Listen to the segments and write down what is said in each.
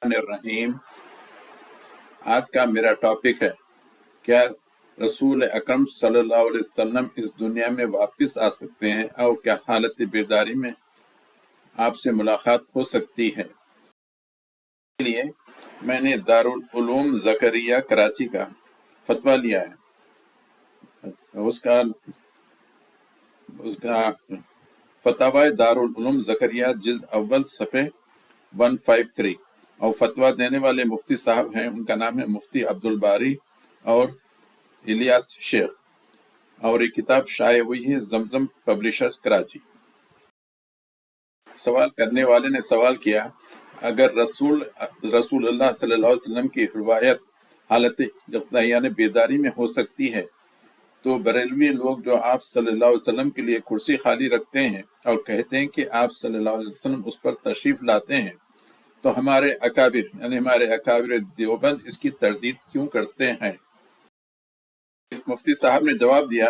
الرحیم۔ آج کا میرا ٹاپک ہے کیا رسول اکرم صلی اللہ علیہ وسلم اس دنیا میں واپس آ سکتے ہیں اور کیا حالت بیداری میں آپ سے ملاقات ہو سکتی ہے۔ اس لیے میں نے دارالعلوم زکریا کراچی کا فتویٰ لیا ہے۔ اس کا فتاوی دارالعلوم زکریا جلد اول صفحے 153 اور فتویٰ دینے والے مفتی صاحب ہیں، ان کا نام ہے مفتی عبدالباری اور الیاس شیخ، اور یہ کتاب شائع ہوئی ہے زمزم پبلشرز کراچی۔ سوال کرنے والے نے سوال کیا، اگر رسول اللہ صلی اللہ علیہ وسلم کی روایت حالت یعنی بیداری میں ہو سکتی ہے تو بریلوی لوگ جو آپ صلی اللہ علیہ وسلم کے لیے کرسی خالی رکھتے ہیں اور کہتے ہیں کہ آپ صلی اللہ علیہ وسلم اس پر تشریف لاتے ہیں، تو ہمارے اکابر یعنی ہمارے اکابر دیوبند اس کی تردید کیوں کرتے ہیں؟ مفتی صاحب نے جواب دیا،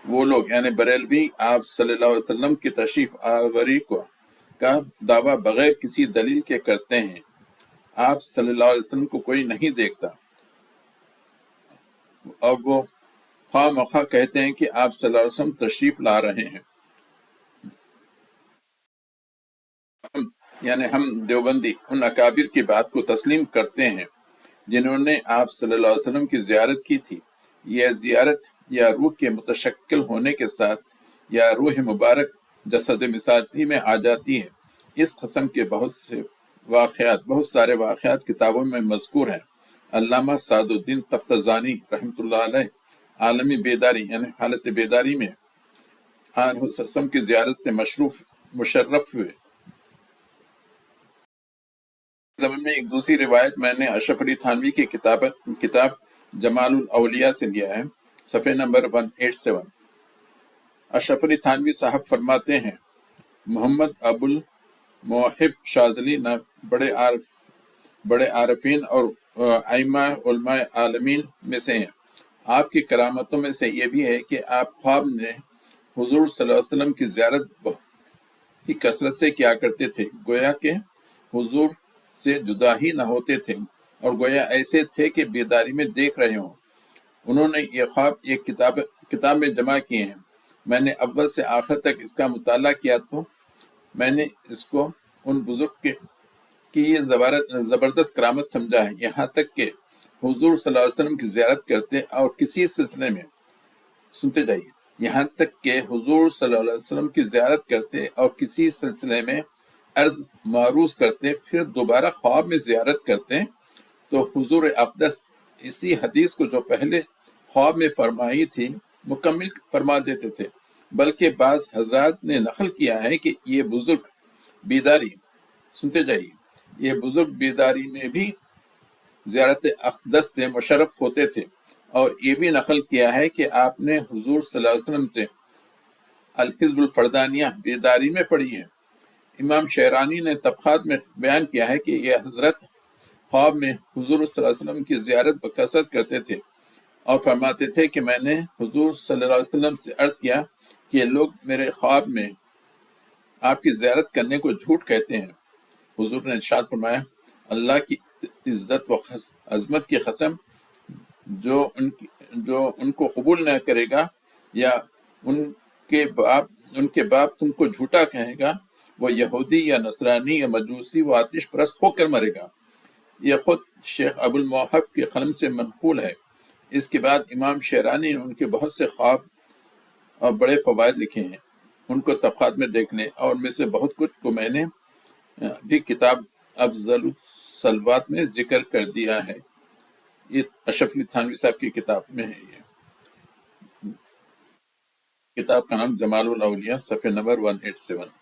وہ لوگ یعنی بریلوی آپ صلی اللہ علیہ وسلم کی تشریف آوری کا دعویٰ بغیر کسی دلیل کے کرتے ہیں۔ آپ صلی اللہ علیہ وسلم کو کوئی نہیں دیکھتا اور وہ خواہ مخواہ کہتے ہیں کہ آپ صلی اللہ علیہ وسلم تشریف لا رہے ہیں۔ ہم دیوبندی ان اکابر کی بات کو تسلیم کرتے ہیں جنہوں نے آپ صلی اللہ علیہ وسلم کی زیارت کی تھی۔ یہ زیارت یا روح کے متشکل ہونے کے ساتھ یا روح مبارک جسد مثالی میں آ جاتی ہے۔ اس قسم کے بہت سارے واقعات کتابوں میں مذکور ہیں۔ علامہ سعد الدین تفتزانی رحمۃ اللہ علیہ عالمی بیداری یعنی حالت بیداری میں آن حسن کی زیارت سے مشرف ہوئے۔ زمین میں ایک دوسری روایت میں نے اشرف علی تھانوی کی کتاب جمال الاولیاء سے لیا ہے، صفحہ نمبر 187۔ اشرف علی تھانوی صاحب فرماتے ہیں، محمد ابو الموہب شاذلی نہ بڑے عارفین اور ائمہ علماء عالمین میں سے ہیں۔ آپ کی کرامتوں میں سے یہ بھی ہے کہ آپ خواب میں حضور صلی اللہ علیہ وسلم کی زیارت ہی کثرت سے کیا کرتے تھے، گویا کہ حضور سے جدا ہی نہ ہوتے تھے اور گویا ایسے تھے کہ بیداری میں دیکھ رہے ہوں۔ انہوں نے یہ خواب ایک کتاب میں جمع کیے ہیں۔ میں نے اول سے آخر تک اس کا مطالعہ کیا تو میں نے اس کو ان بزرگ کی یہ زبردست کرامت سمجھا ہے، یہاں تک کہ حضور صلی اللہ علیہ وسلم کی زیارت کرتے اور کسی سلسلے میں سنتے جائیے، یہاں تک کہ حضور صلی اللہ علیہ وسلم کی زیارت کرتے اور کسی سلسلے میں عرض معروض کرتے، پھر دوبارہ خواب میں زیارت کرتے تو حضور اقدس اسی حدیث کو جو پہلے خواب میں فرمائی تھی مکمل فرما دیتے تھے، بلکہ بعض حضرات نے نقل کیا ہے کہ یہ بزرگ بیداری سنتے جائیے، یہ بزرگ بیداری میں بھی زیارت اقدس سے مشرف ہوتے تھے، اور یہ بھی نقل کیا ہے کہ آپ نے حضور صلی اللہ علیہ وسلم سے الحزب الفردانیہ بیداری میں پڑھی ہے۔ امام شعرانی نے طبقات میں بیان کیا ہے کہ یہ حضرت خواب میں حضور صلی اللہ علیہ وسلم کی زیارت بکثرت کرتے تھے اور فرماتے تھے کہ میں نے حضور صلی اللہ علیہ وسلم سے عرض کیا کہ یہ لوگ میرے خواب میں آپ کی زیارت کرنے کو جھوٹ کہتے ہیں۔ حضور نے ارشاد فرمایا، اللہ کی عزت و عظمت کی قسم، جو ان کو قبول نہ کرے گا یا ان کے باپ تم کو جھوٹا کہے گا، وہ یہودی یا نصرانی یا مجوسی و آتش پرست ہو کر مرے گا۔ یہ خود شیخ ابو الموہب کے قلم سے منقول ہے۔ اس کے بعد امام شعرانی نے ان کے بہت سے خواب اور بڑے فوائد لکھے ہیں، ان کو طبقات میں دیکھ لیں، اور میں سے بہت کچھ کو میں نے بھی کتاب افضل الصلوات میں ذکر کر دیا ہے۔ یہ اشرف علی تھانوی صاحب کی کتاب میں ہے۔ یہ کتاب کا نام جمال الاولیاء، صفحہ نمبر 187۔